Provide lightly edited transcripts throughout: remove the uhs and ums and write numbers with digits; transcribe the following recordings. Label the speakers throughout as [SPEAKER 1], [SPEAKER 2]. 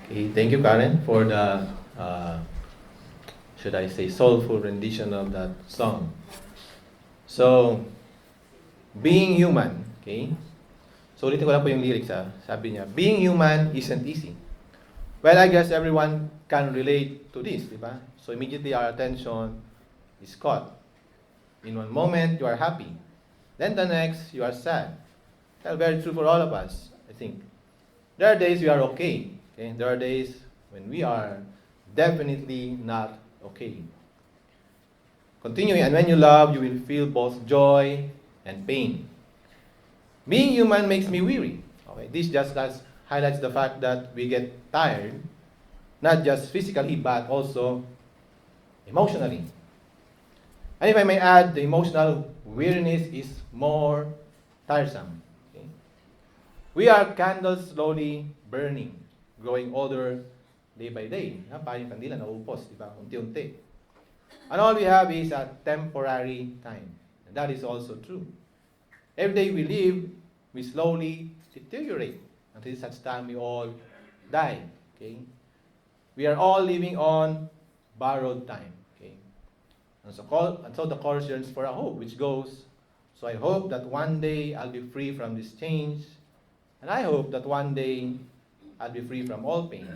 [SPEAKER 1] Okay, thank you, Karen, for the, uh, should I say, soulful rendition of that song. So, being human, okay? So, ulitin ko lang po yung lyrics, ha? Sabi niya, being human isn't easy. Well, I guess everyone can relate to this, di ba? So, immediately our attention is caught. In one moment, you are happy. Then the next, you are sad. That's very true for all of us, I think. There are days we are okay. Okay? There are days when we are definitely not okay. Continuing, and when you love, you will feel both joy and pain. Being human makes me weary. Okay? This just highlights the fact that we get tired, not just physically, but also emotionally. And if I may add, the emotional weariness is more tiresome. Okay? We are candles slowly burning, growing older day by day. Parang yung kandila nauupos, di ba? Unti-unti. And all we have is a temporary time. And that is also true. Every day we live, we slowly deteriorate until such time we all die. Okay? We are all living on borrowed time. Okay? And so the chorus yearns for a hope, which goes, so I hope that one day I'll be free from this change, and I hope that one day I'll be free from all pain.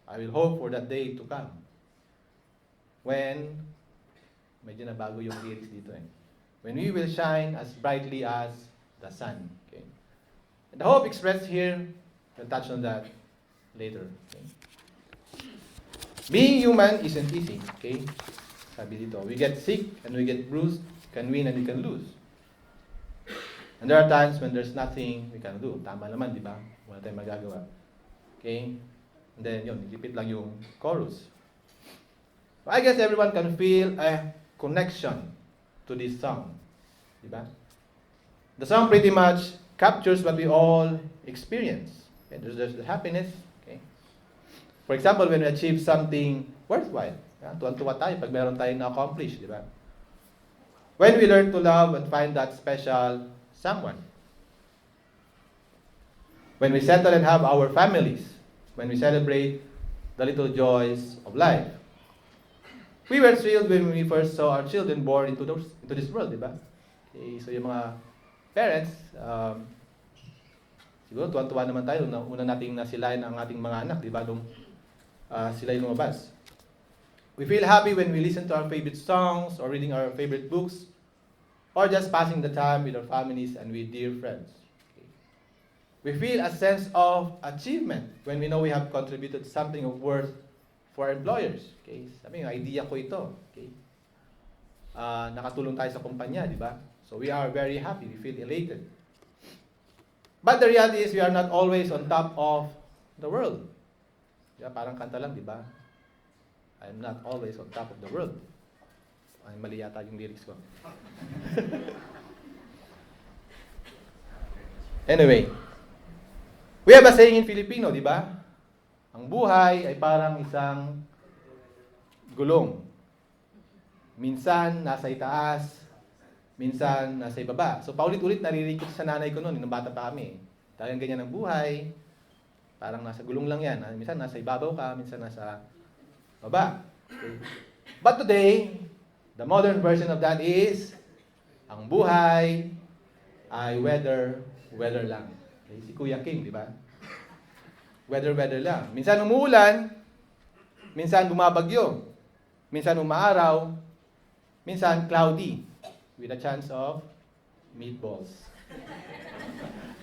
[SPEAKER 1] I will hope for that day to come. When, medyo nabago yung lyrics dito eh. When we will shine as brightly as the sun. Okay? And the hope expressed here, we'll touch on that later. Okay? Being human isn't easy. Okay? Sabi dito, we get sick and we get bruised, can win and we can lose. And there are times when there's nothing we can do. Tama naman, di ba? Wala tayong magagawa. Okay? And then, yun, repeat lang yung chorus. So I guess everyone can feel a connection to this song. Di ba? The song pretty much captures what we all experience. Okay? There's the happiness. Okay? For example, when we achieve something worthwhile. Tuwan-tuwa tayo pag meron tayong na-accomplish. Di ba? When we learn to love and find that special someone. When we settle and have our families. When we celebrate the little joys of life. We were thrilled when we first saw our children born into this world, di ba? Okay, so yung mga parents, siguro tuwan-tuwa naman tayo na una nating nasilayan ang ating mga anak, di ba? Nung sila yung lumabas. We feel happy when we listen to our favorite songs or reading our favorite books or just passing the time with our families and with dear friends. Okay. We feel a sense of achievement when we know we have contributed something of worth for our employers. Okay? Sabi yung idea ko ito. Okay? Nakatulong tayo sa kumpanya, di ba? So we are very happy. We feel elated. But the reality is we are not always on top of the world. Diba? Parang kanta lang, di ba? I'm not always on top of the world. Ay, mali yata yung lyrics ko. Anyway, we have a saying in Filipino, di ba? Ang buhay ay parang isang gulong. Minsan nasa itaas, minsan nasa ibaba. So paulit-ulit naririnig ko sa nanay ko noon, nung bata pa kami. Talagang ganyan ang buhay, parang nasa gulong lang yan. Minsan nasa ibabaw ka, minsan nasa baba. Okay. But today, the modern version of that is, ang buhay ay weather lang. Okay. Si Kuya King, di ba? Weather lang. Minsan umuulan, minsan bumabagyo, minsan umaaraw, minsan cloudy, with a chance of meatballs.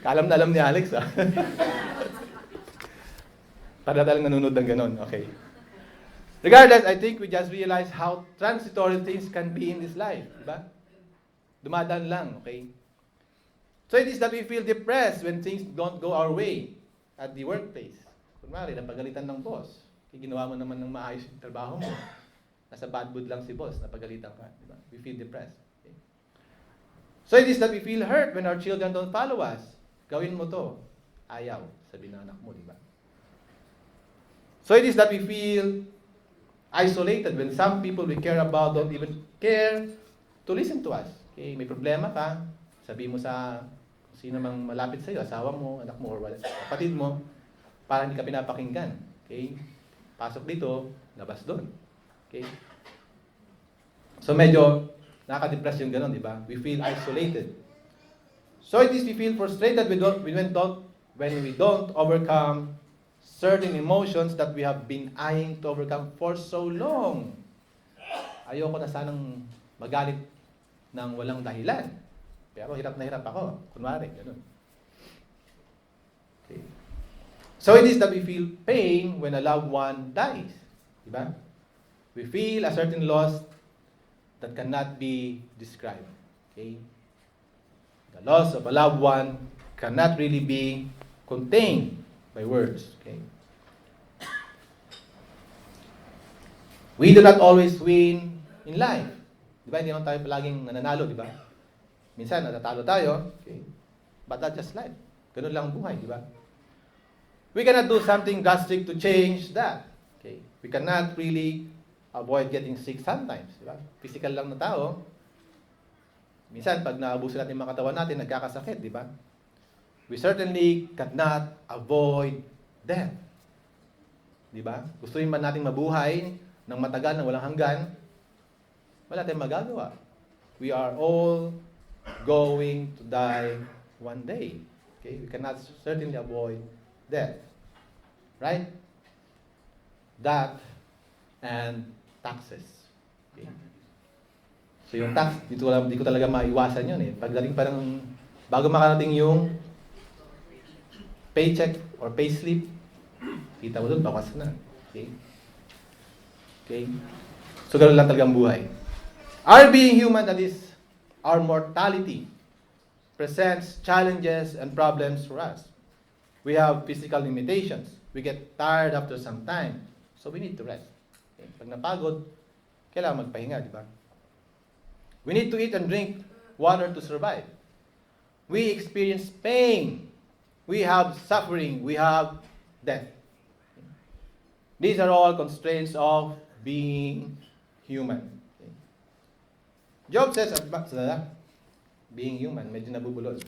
[SPEAKER 1] Kalam na alam ni Alex, ah. Para talang nanonood ng ganon, okay. Regardless, I think we just realize how transitory things can be in this life, diba? Dumadaan lang, okay? So it is that we feel depressed when things don't go our way at the workplace. Kunwari, napagalitan ng boss. Ginawa mo naman ng maayos yung trabaho mo. Nasa bad mood lang si boss, napagalitan ka. Diba? We feel depressed. Okay? So it is that we feel hurt when our children don't follow us. Gawin mo to. Ayaw, sabi ng anak mo, diba? So it is that we feel isolated when some people we care about don't even care to listen to us. Okay? May problema ka, sabi mo sa sino mang malapit sa iyo, asawa mo, anak mo, or kapatid mo, parang hindi ka pinapakinggan. Okay? Pasok dito, labas doon. Okay? So medyo nakaka-depress yung gano'n, di ba? We feel isolated. So it is we feel frustrated when we don't overcome certain emotions that we have been eyeing to overcome for so long. Ayoko na sanang magalit ng walang dahilan. Pero hirap na hirap ako. Kunwari, gano'n. Okay. So it is that we feel pain when a loved one dies. Diba? We feel a certain loss that cannot be described. Okay? The loss of a loved one cannot really be contained by words. Okay? We do not always win in life. Diba? Hindi naman tayo palaging nananalo, diba? Minsan, natatalo tayo. Okay? But that's just life. Ganun lang ang buhay, diba? We cannot do something drastic to change that. Okay? We cannot really avoid getting sick sometimes. Diba? Physical lang na tao. Minsan, pag naabuso natin yung mga katawan natin, nagkakasakit, di ba? We certainly cannot avoid death. Di ba? Gusto rin man natin mabuhay ng matagal, ng walang hanggan, wala tayong magagawa. We are all going to die one day. Okay? We cannot certainly avoid death. Right? That and taxes. Okay? So yung tax, di ko talaga maiwasan yun eh. Pagdating parang, bago makarating yung paycheck or payslip, kita mo doon, bawas na. Okay? Okay? So ganoon lang talagang buhay. Our being human, that is, our mortality, presents challenges and problems for us. We have physical limitations. We get tired after some time. So we need to rest. Okay? Pag napagod, kailangan magpahinga, di ba? We need to eat and drink water to survive. We experience pain. We have suffering. We have death. These are all constraints of being human. Okay? Job says, being human, medyo nabubulol.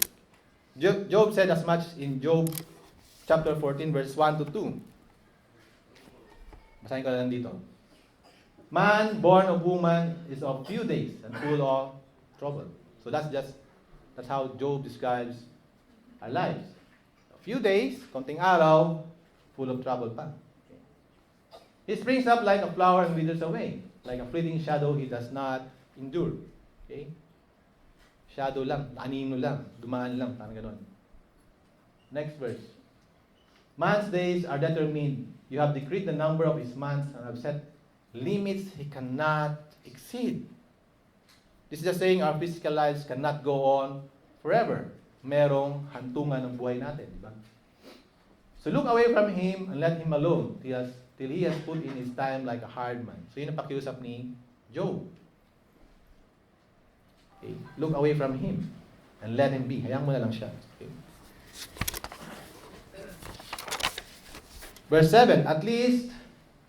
[SPEAKER 1] Job said as much in Job chapter 14, verse 1 to 2. Basahin ko na lang dito. Man born of woman is of few days and full of trouble. So that's how Job describes our lives. A few days, konting araw, full of trouble pa. Okay. He springs up like a flower and withers away. Like a fleeting shadow, he does not endure. Okay? Shadow lang, anino lang, dumaan lang, parang gano'n. Next verse. Man's days are determined. You have decreed the number of his months and have set limits he cannot exceed. This is just saying our physical lives cannot go on forever. Merong hantungan ng buhay natin, di ba? So look away from him and let him alone till he has put in his time like a hard man. So yun ang pakiusap ni Job. Okay. Look away from him and let him be. Hayaan mo na lang siya. Okay. Verse 7, at least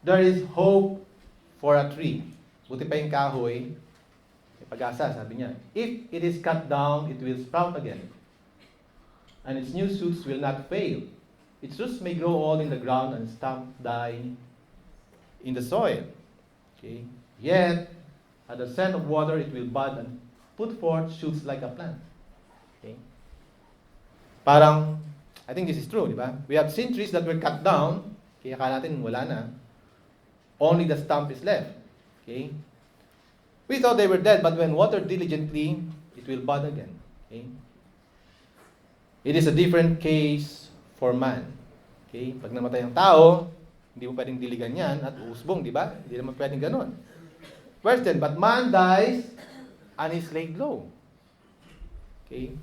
[SPEAKER 1] there is hope for a tree. Buti pa yung kahoy, may pag-asa, sabi niya. If it is cut down, it will sprout again. And its new shoots will not fail. Its roots may grow all in the ground and stump die in the soil. Okay? Yet, at the scent of water, it will bud and put forth shoots like a plant. Okay? Parang, I think this is true, di ba? We have seen trees that were cut down, kaya akala natin wala na. Only the stump is left. Okay? We thought they were dead, but when watered diligently, it will bud again. Okay? It is a different case for man. Okay? Pag namatay ang tao, hindi mo pwedeng diligan yan at uusbong, di ba? Hindi naman pwedeng ganun. Verse 10, but man dies and is laid low. Okay?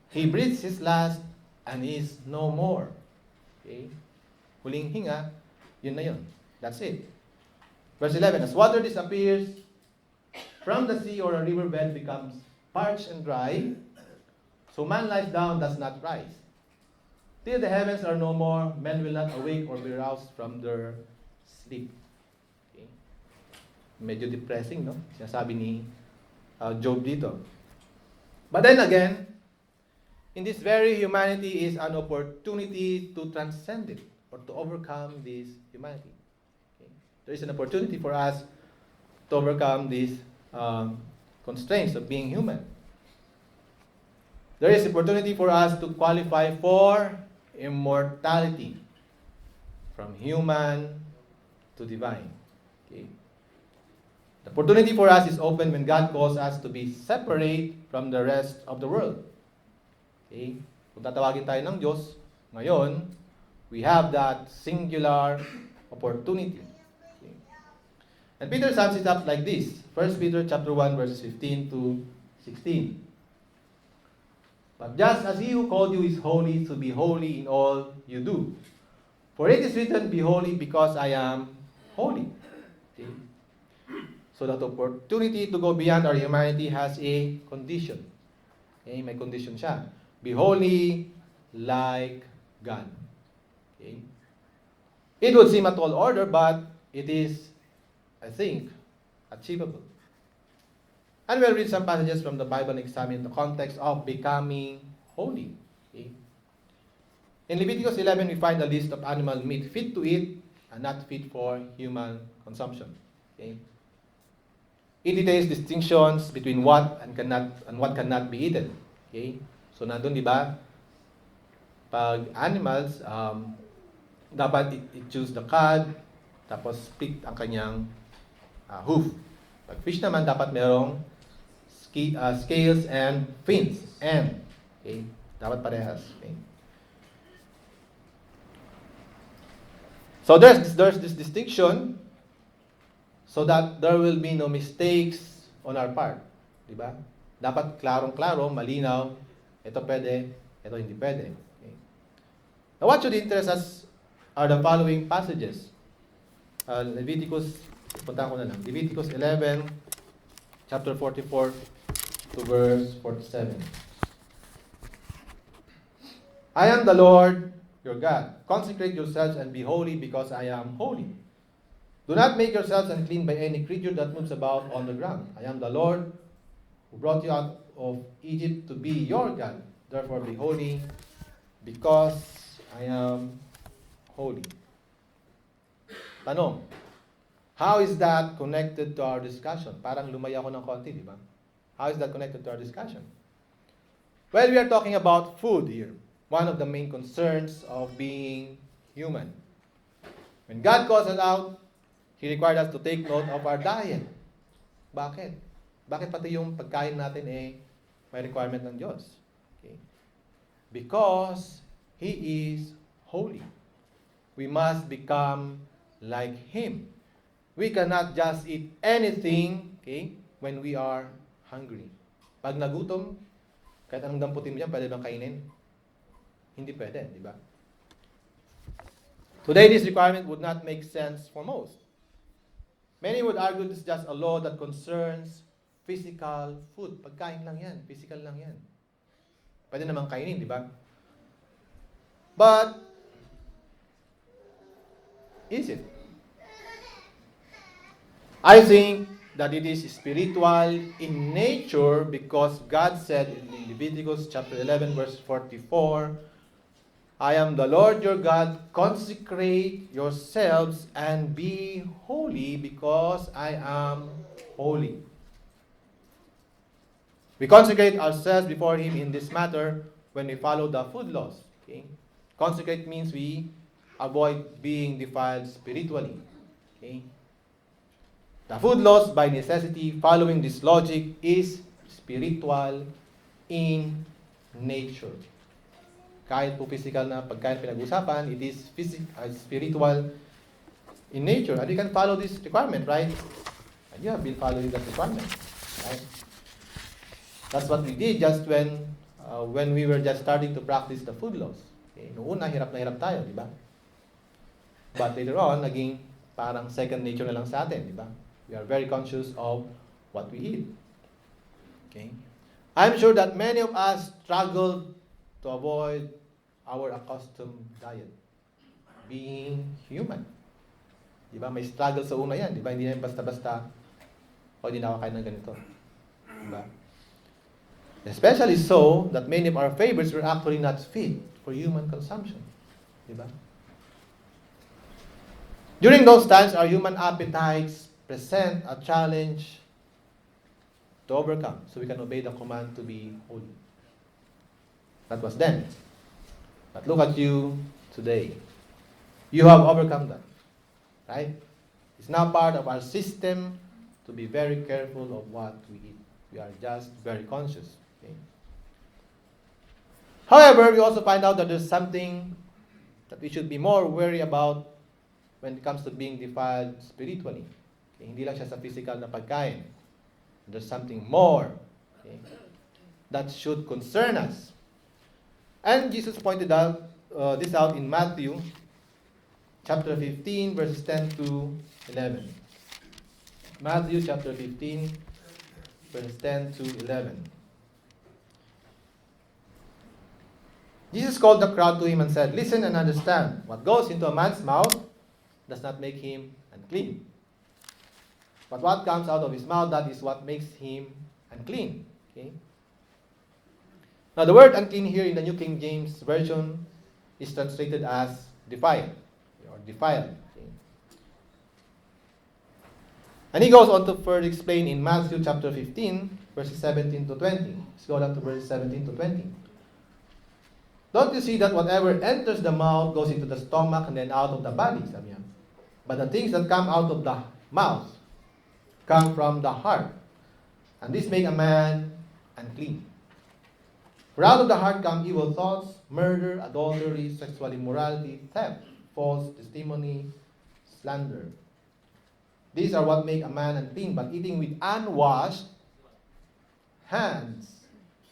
[SPEAKER 1] He breathes his last and is no more. Okay? Huling hinga, yun na yun. That's it. Verse 11, as water disappears from the sea or a riverbed becomes parched and dry, so man lies down, does not rise. Till the heavens are no more, men will not awake or be roused from their sleep. Okay? Medyo depressing, no? Sinasabi ni Job dito. But then again, in this very humanity is an opportunity to transcend it. or to overcome this humanity. Okay? There is an opportunity for us to overcome these constraints of being human. There is opportunity for us to qualify for immortality, from human to divine. Okay? The opportunity for us is open when God calls us to be separate from the rest of the world. Okay? Kung tatawagin tayo ng Diyos, ngayon, we have that singular opportunity. Okay? And Peter sums it up like this. 1 Peter chapter 1, verses 15 to 16. But just as he who called you is holy, so be holy in all you do. For it is written, be holy because I am holy. Okay? So that opportunity to go beyond our humanity has a condition. Okay? May condition siya. Be holy like God. Okay? It would seem a tall order, but it is, I think, achievable. And we'll read some passages from the Bible and examine the context of becoming holy. Okay? In Leviticus 11, we find a list of animal meat fit to eat and not fit for human consumption. Okay? It details distinctions between what and what cannot be eaten. Okay? So nandun, di ba? Pag animals, dapat i-choose the cud, tapos pick ang kanyang hoof. Pag fish naman, dapat merong scales and fins. And, okay? Dapat parehas. Okay? So there's this distinction so that there will be no mistakes on our part. Diba? Dapat klarong-klaro, malinaw, ito pwede, ito hindi pwede. Okay? Now what should interest us are the following passages. Leviticus, punta ko na lang. Leviticus 11, chapter 44 to verse 47. I am the Lord your God. Consecrate yourselves and be holy because I am holy. Do not make yourselves unclean by any creature that moves about on the ground. I am the Lord who brought you out of Egypt to be your God. Therefore be holy because I am holy. Tanong, how is that connected to our discussion? Parang lumaya ko ng konti, di ba? How is that connected to our discussion? Well, we are talking about food here. One of the main concerns of being human. When God calls us out, He required us to take note of our diet. Bakit? Bakit pati yung pagkain natin may requirement ng Diyos? Okay? Because He is holy. We must become like Him. We cannot just eat anything, okay, when we are hungry. Pag nagutom, kahit anong damputin mo dyan, pwede bang kainin? Hindi pwede, di ba? Today, this requirement would not make sense for most. Many would argue this is just a law that concerns physical food. Pagkain lang yan, physical lang yan. Pwede namang kainin, di ba? But, is it? I think that it is spiritual in nature because God said in Leviticus chapter 11 verse 44, I am the Lord your God, consecrate yourselves and be holy because I am holy. We consecrate ourselves before Him in this matter when we follow the food laws. Okay? Consecrate means we avoid being defiled spiritually. Okay? The food laws, by necessity, following this logic, is spiritual in nature. Kahit po physical na pagkain pinag-usapan, it is spiritual in nature. And you can follow this requirement, right? And you have been following that requirement, right? That's what we did just when we were just starting to practice the food laws. Okay? Noong una, hirap na hirap tayo, di ba? But later on, naging parang second nature na lang sa atin, di ba? We are very conscious of what we eat. Okay? I'm sure that many of us struggle to avoid our accustomed diet. Being human. Di ba? May struggle sa una yan. Di ba? Hindi na basta-basta, hindi na ako kain ng ganito. Di ba? Especially so that many of our favorites were actually not fit for human consumption. Di ba? During those times, our human appetites present a challenge to overcome so we can obey the command to be holy. That was then. But look at you today. You have overcome that. Right? It's now part of our system to be very careful of what we eat. We are just very conscious. Okay? However, we also find out that there's something that we should be more wary about when it comes to being defiled spiritually. Okay? Hindi lang siya sa physical na pagkain. There's something more, okay, that should concern us. And Jesus pointed out this out in Matthew chapter 15, verses 10 to 11. Matthew chapter 15, verses 10 to 11. Jesus called the crowd to him and said, "Listen and understand. What goes into a man's mouth does not make him unclean. But what comes out of his mouth, that is what makes him unclean." Okay? Now, the word unclean here in the New King James Version is translated as defiled or defiled. Okay? And he goes on to further explain in Matthew chapter 15, verses 17 to 20. Let's go down to verses 17 to 20. Don't you see that whatever enters the mouth goes into the stomach and then out of the body? Sabi niya. But the things that come out of the mouth come from the heart, and this make a man unclean. For out of the heart come evil thoughts, murder, adultery, sexual immorality, theft, false testimony, slander. These are what make a man unclean, but eating with unwashed hands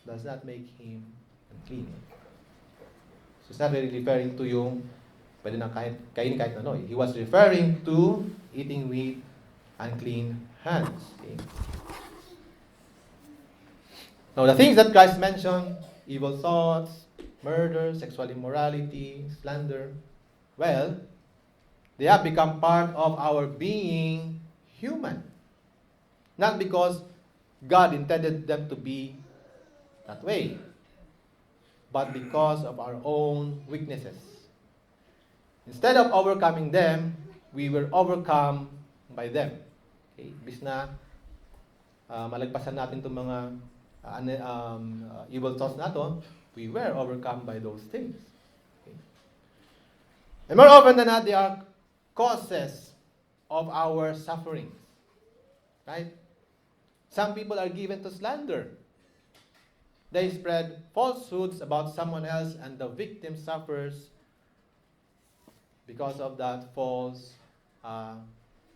[SPEAKER 1] does not make him unclean. So it's not really referring to yung pwede na kainin kahit ano. He was referring to eating with unclean hands. Okay? Now, the things that Christ mentioned, evil thoughts, murder, sexual immorality, slander, well, they have become part of our being human. Not because God intended them to be that way, but because of our own weaknesses. Instead of overcoming them, we were overcome by them. Okay? Bis na malagpasan natin itong mga evil thoughts natin, we were overcome by those things. Okay? And more often than not, they are causes of our sufferings. Right? Some people are given to slander. They spread falsehoods about someone else, and the victim suffers because of that false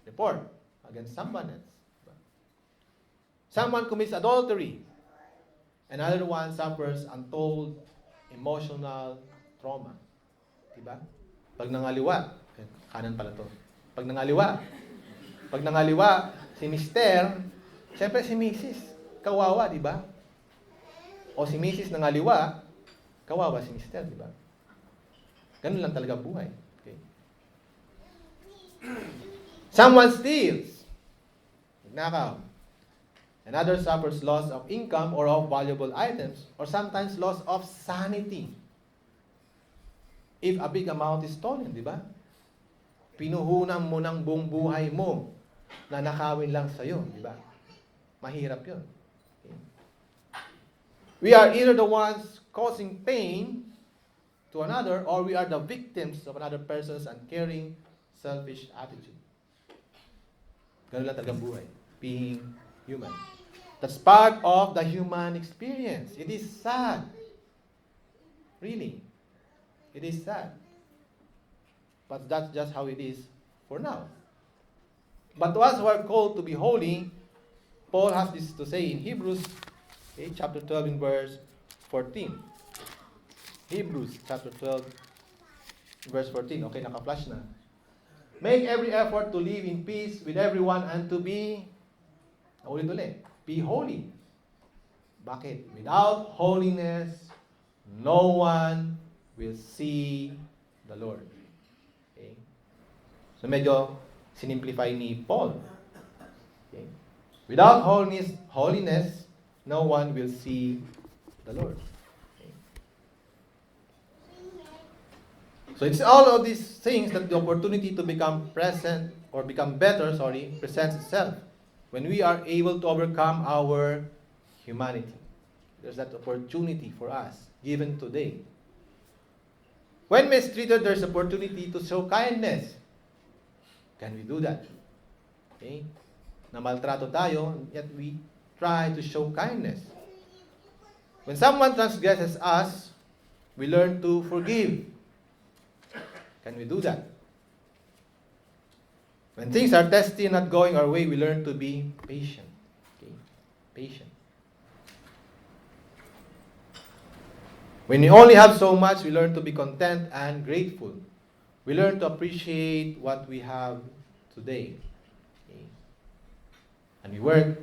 [SPEAKER 1] report against someone else. Someone commits adultery. Another one suffers untold emotional trauma. Diba? Pag nangaliwa, kanan pala to. Pag nangaliwa, si Mister, siyempre si Mrs. Kawawa, di ba? O si Mrs. nangaliwa, kawawa si Mister, di ba? Ganun lang talaga buhay. Okay? Someone steals. Nagnakaw. Another suffers loss of income or of valuable items, or sometimes loss of sanity. If a big amount is stolen, di ba? Pinuhunan mo ng buong buhay mo na nakawin lang sa'yo, di ba? Mahirap yun. Okay. We are either the ones causing pain to another, or we are the victims of another person's uncaring, selfish attitude. Ganun lang talagang buhay. Being human. That's part of the human experience. It is sad. Really. It is sad. But that's just how it is for now. But to us who are called to be holy, Paul has this to say in Hebrews, chapter 12 in verse 14. Hebrews chapter 12 verse 14. Okay, naka-flash na. Make every effort to live in peace with everyone and to be, ulit-ulit, be holy. Bakit? Without holiness, no one will see the Lord. Okay? So medyo sinimplify ni Paul. Okay? Without holiness, no one will see the Lord. Okay? So it's all of these things that the opportunity to become present or become better, presents itself when we are able to overcome our humanity. There's that opportunity for us given today. When mistreated, there's opportunity to show kindness. Can we do that? Okay? Na maltrato tayo, yet we try to show kindness. When someone transgresses us, we learn to forgive. Can we do that? When things are testy and not going our way, we learn to be patient. Okay? Patient. When we only have so much, we learn to be content and grateful. We learn to appreciate what we have today. Okay? And we work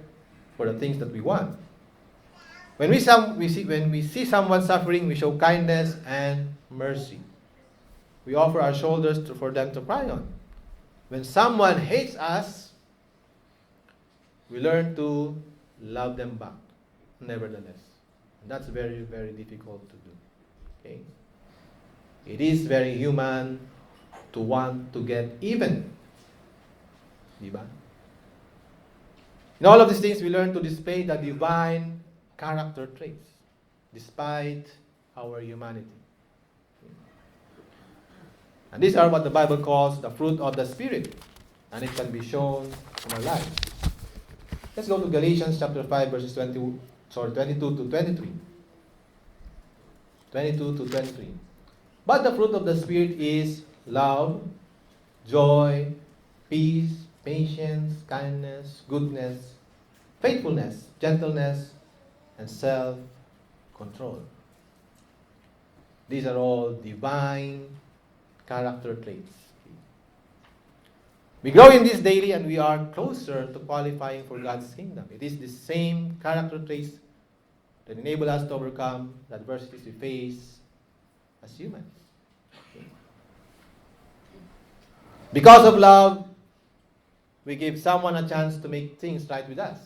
[SPEAKER 1] for the things that we want. When we see someone suffering, we show kindness and mercy. We offer our shoulders for them to cry on. When someone hates us, we learn to love them back, nevertheless. And that's very, very difficult to do. Okay? It is very human to want to get even. Diba? In all of these things, we learn to display the divine character traits, despite our humanity. And these are what the Bible calls the fruit of the Spirit. And it can be shown in our lives. Let's go to Galatians chapter 5, verses 22 to 23. 22 to 23. But the fruit of the Spirit is love, joy, peace, patience, kindness, goodness, faithfulness, gentleness, and self-control. These are all divine character traits. We grow in this daily and we are closer to qualifying for God's kingdom. It is the same character traits that enable us to overcome the adversities we face as humans. Okay. Because of love, we give someone a chance to make things right with us.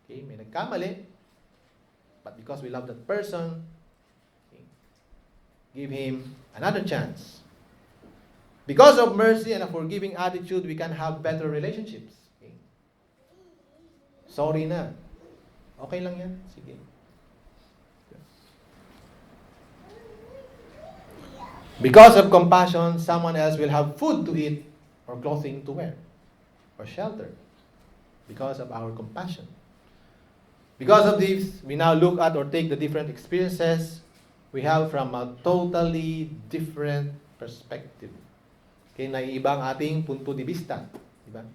[SPEAKER 1] Okay, may nagkamali, but because we love that person, okay, give him another chance. Because of mercy and a forgiving attitude, we can have better relationships. Okay. Sorry na. Okay lang yan. Sige. Because of compassion, someone else will have food to eat or clothing to wear or shelter. Because of our compassion. Because of this, we now look at or take the different experiences we have from a totally different perspective. Okay, naiiba ang ating punto de vista. Diba?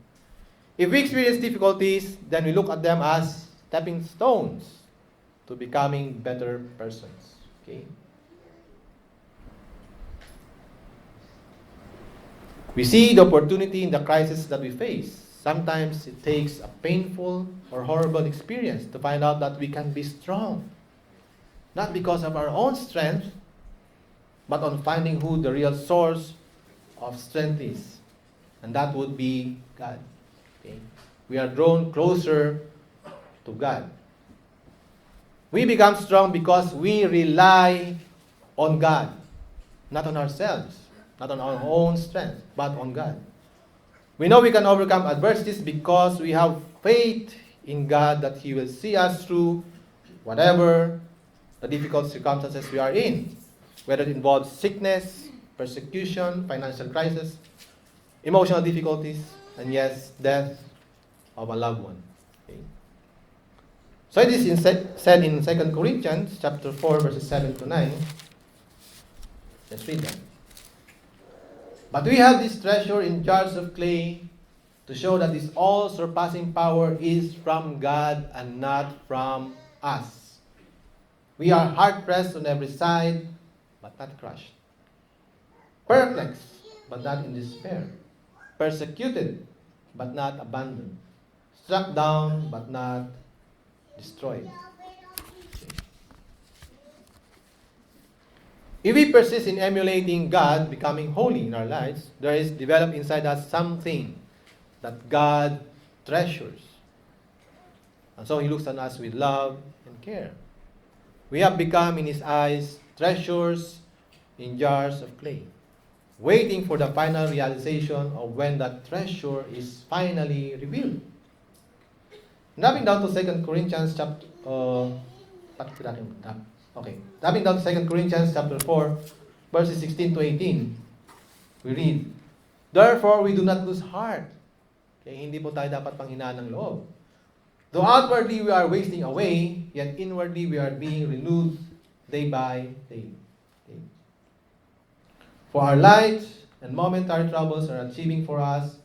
[SPEAKER 1] If we experience difficulties, then we look at them as stepping stones to becoming better persons. Okay? We see the opportunity in the crisis that we face. Sometimes it takes a painful or horrible experience to find out that we can be strong. Not because of our own strength, but on finding who the real source of strength is. And that would be God. Okay? We are drawn closer to God. We become strong because we rely on God. Not on ourselves. Not on our own strength, but on God. We know we can overcome adversities because we have faith in God that He will see us through whatever the difficult circumstances we are in. Whether it involves sickness, persecution, financial crisis, emotional difficulties, and yes, death of a loved one. Okay. So it is said in 2 Corinthians chapter 4, verses 7 to 9. Let's read that. But we have this treasure in jars of clay to show that this all-surpassing power is from God and not from us. We are hard-pressed on every side, but not crushed. Perplexed, but not in despair. Persecuted, but not abandoned. Struck down, but not destroyed. If we persist in emulating God, becoming holy in our lives, there is developed inside us something that God treasures. And so He looks on us with love and care. We have become, in His eyes, treasures in jars of clay. waiting for the final realization of when that treasure is finally revealed. Dropping down to 2 Corinthians chapter, Dropping down to 2 Corinthians chapter 4, verses 16 to 18, we read, "Therefore, we do not lose heart." Kaya hindi po tayo dapat panghinaan ng loob. "Though outwardly we are wasting away, yet inwardly we are being renewed day by day." Okay. "For our light and momentary troubles are achieving for us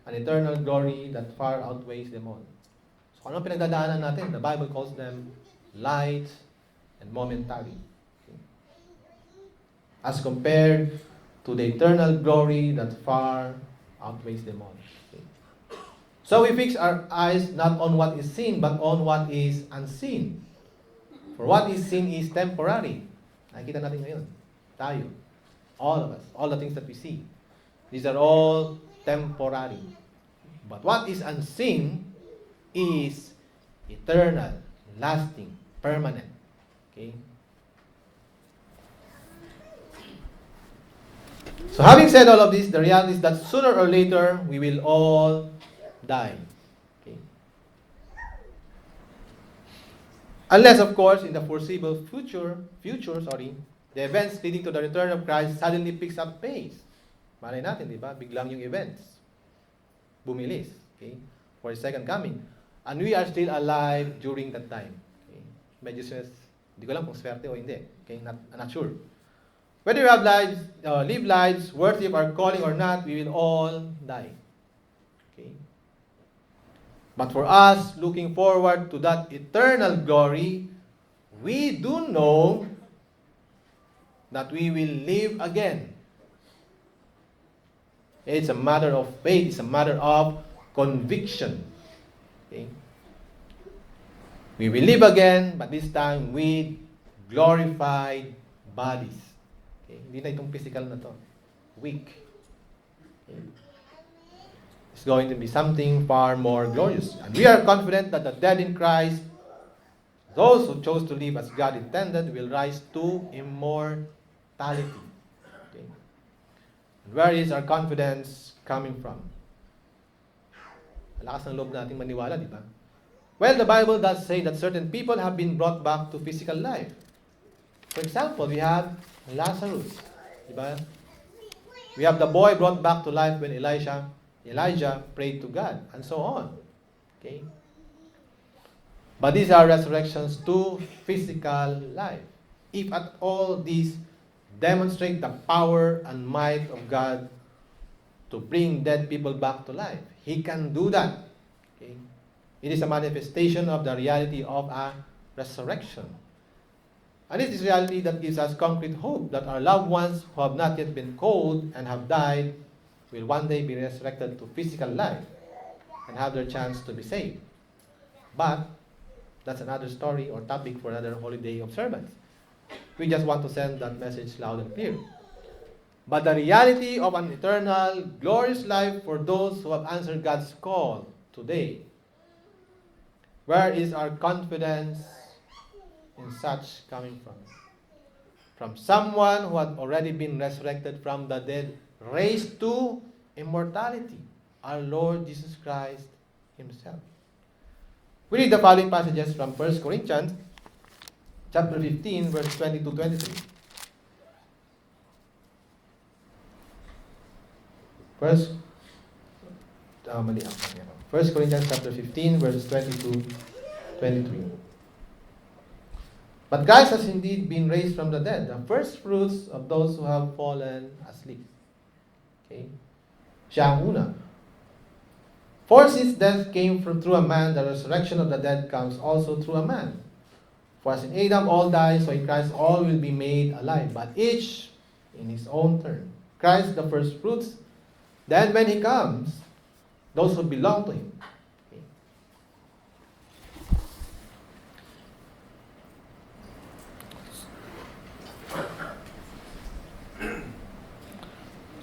[SPEAKER 1] an eternal glory that far outweighs them all." So ano pinagdadaanan natin? The Bible calls them light and momentary. Okay. As compared to the eternal glory that far outweighs them all. Okay. So we fix our eyes not on what is seen, but on what is unseen. For what is seen is temporary. Nakikita natin ngayon. Tayo. All of us. All the things that we see. These are all temporary. But what is unseen is eternal, lasting, permanent. Okay? So having said all of this, the reality is that sooner or later, we will all die. Okay? Unless, of course, in the foreseeable future, the events leading to the return of Christ suddenly picks up pace. Malay natin, di ba? Biglang yung events. Bumilis. Okay? For His second coming. And we are still alive during that time. Okay? Medyo hindi ko lang kung swerte o hindi. Okay? I'm not sure. Whether we have live lives worthy of our calling or not, we will all die. Okay? But for us, looking forward to that eternal glory, we do know that we will live again. It's a matter of faith. It's a matter of conviction. Okay? We will live again, but this time with glorified bodies. Okay? Hindi na itong physical na to. Weak. Okay? It's going to be something far more glorious. And we are confident that the dead in Christ, those who chose to live as God intended, will rise to immortality. Okay? And where is our confidence coming from? Malakas ng loob nating maniwala, di ba? Well, the Bible does say that certain people have been brought back to physical life. For example, we have Lazarus. Di ba? We have the boy brought back to life when Elijah prayed to God, and so on. Okay? But these are resurrections to physical life. If at all these demonstrate the power and might of God to bring dead people back to life, He can do that. Okay? It is a manifestation of the reality of a resurrection. And it is reality that gives us concrete hope that our loved ones who have not yet been called and have died will one day be resurrected to physical life and have their chance to be saved. But that's another story or topic for another holiday observance. We just want to send that message loud and clear. But the reality of an eternal, glorious life for those who have answered God's call today. Where is our confidence in such coming from? From someone who had already been resurrected from the dead, raised to immortality, our Lord Jesus Christ Himself. We read the following passages from 1 Corinthians chapter 15, verse 20 to 23. First Corinthians chapter 15, verses 20 to 23. But Christ has indeed been raised from the dead, the first fruits of those who have fallen asleep. Okay? Siya ang una. For since death came through a man, the resurrection of the dead comes also through a man. For as in Adam all die, so in Christ all will be made alive, but each in his own turn. Christ the first fruits, then when He comes, those who belong to Him. Okay.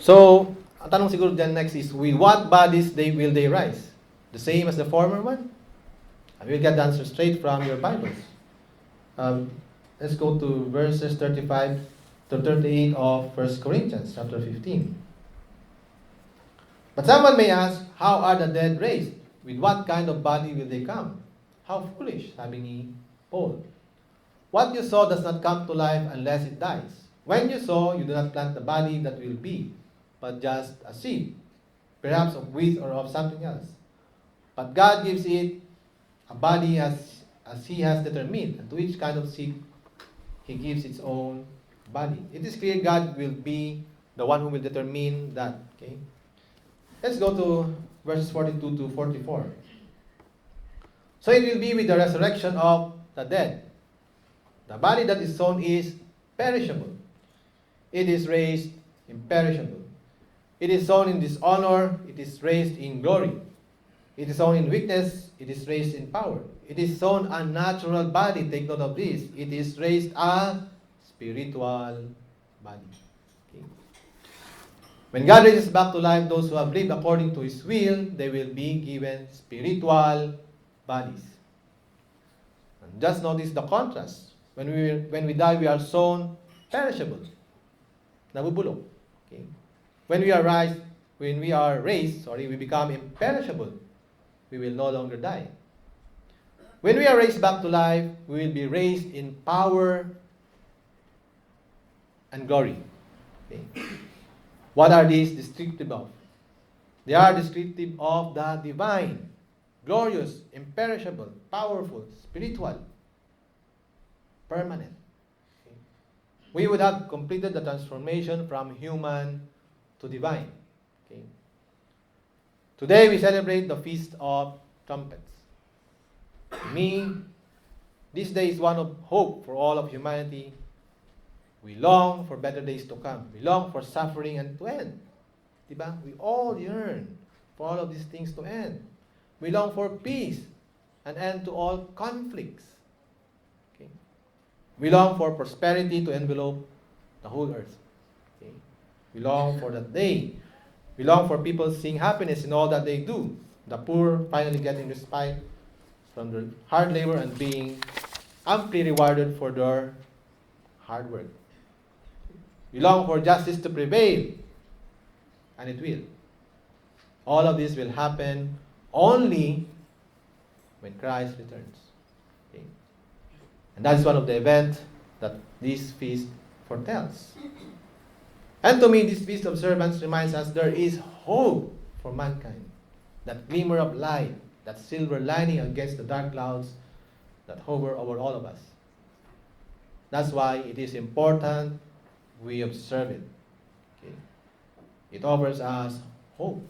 [SPEAKER 1] So, ang tanong siguro dyan next is, with what bodies will they rise? The same as the former one? And we'll get the answer straight from your Bibles. Let's go to verses 35 to 38 of 1 Corinthians chapter 15. But someone may ask, how are the dead raised? With what kind of body will they come? How foolish, sabi ni Paul. What you saw does not come to life unless it dies. When you sow, you do not plant the body that will be, but just a seed, perhaps of wheat or of something else. But God gives it a body as He has determined, and to each kind of seed He gives its own body. It is clear God will be the one who will determine that. Okay? Let's go to verses 42 to 44. So it will be with the resurrection of the dead. The body that is sown is perishable. It is raised imperishable. It is sown in dishonor. It is raised in glory. It is sown in weakness. It is raised in power. It is sown a natural body. Take note of this. It is raised a spiritual body. Okay. When God raises back to life those who have lived according to His will, they will be given spiritual bodies. And just notice the contrast. When we die, we are sown perishable. Nabubulok. Okay. When we are raised, we become imperishable. We will no longer die. When we are raised back to life, we will be raised in power and glory. Okay. What are these descriptive of? They are descriptive of the divine, glorious, imperishable, powerful, spiritual, permanent. Okay. We would have completed the transformation from human to divine. Okay. Today we celebrate the Feast of Trumpets. To me, this day is one of hope for all of humanity. We long for better days to come. We long for suffering and to end. Diba? We all yearn for all of these things to end. We long for peace and end to all conflicts. Okay? We long for prosperity to envelop the whole earth. Okay? We long for that day. We long for people seeing happiness in all that they do. The poor finally getting respite from their hard labor and being amply rewarded for their hard work. We long for justice to prevail, and it will. All of this will happen only when Christ returns. Okay? And that is one of the events that this feast foretells. And to me, this feast observance reminds us there is hope for mankind. That glimmer of light, that silver lining against the dark clouds that hover over all of us. That's why it is important we observe it. Okay? It offers us hope.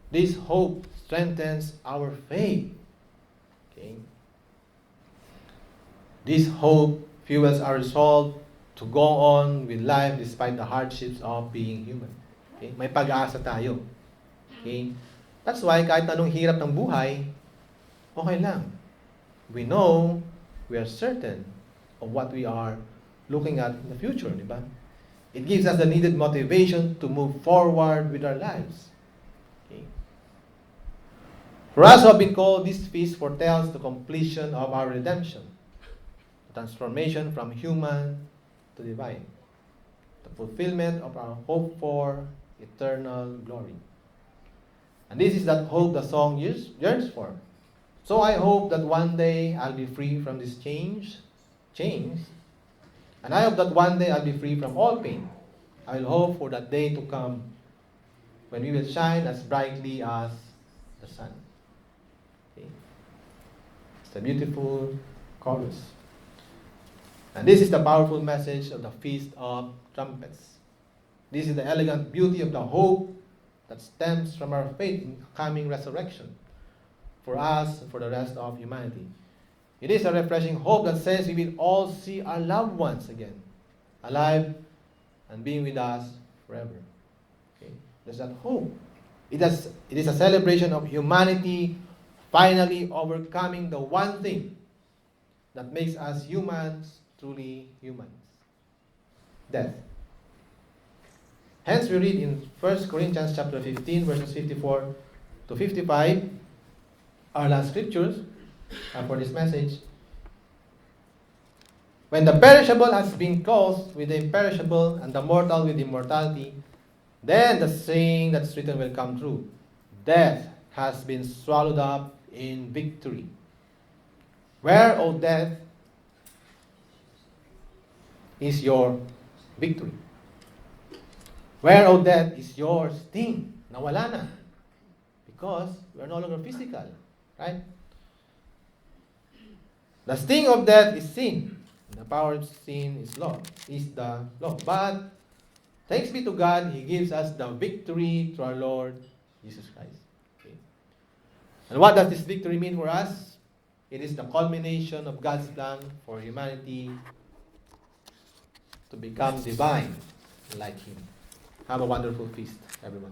[SPEAKER 1] This hope strengthens our faith. Okay? This hope fuels our resolve to go on with life despite the hardships of being human. Okay? May pag-asa tayo. Okay? That's why kahit anong hirap ng buhay, okay lang. We know, we are certain of what we are looking at in the future, di ba? It gives us the needed motivation to move forward with our lives. Okay? For us who have been called, this feast foretells the completion of our redemption, the transformation from human to divine, the fulfillment of our hope for eternal glory. And this is that hope the song yearns for. So I hope that one day I'll be free from this chains, and I hope that one day I'll be free from all pain. I will hope for that day to come when we will shine as brightly as the sun. Okay. It's a beautiful chorus. And this is the powerful message of the Feast of Trumpets. This is the elegant beauty of the hope that stems from our faith in coming resurrection for us and for the rest of humanity. It is a refreshing hope that says we will all see our loved ones again, alive and being with us forever. Okay? There's that hope. It is a celebration of humanity finally overcoming the one thing that makes us humans truly humans: death. Hence we read in 1 Corinthians chapter 15, verses 54 to 55, our last scriptures for this message. When the perishable has been clothed with the imperishable and the mortal with immortality, then the saying that's written will come true. Death has been swallowed up in victory. Where, O death, is your victory? Where, O death, is your sting? Nawala na. Because we are no longer physical. Right? The sting of death is sin. The power of sin is the law. But thanks be to God, He gives us the victory through our Lord Jesus Christ. Okay. And what does this victory mean for us? It is the culmination of God's plan for humanity to become divine like Him. Have a wonderful feast, everyone.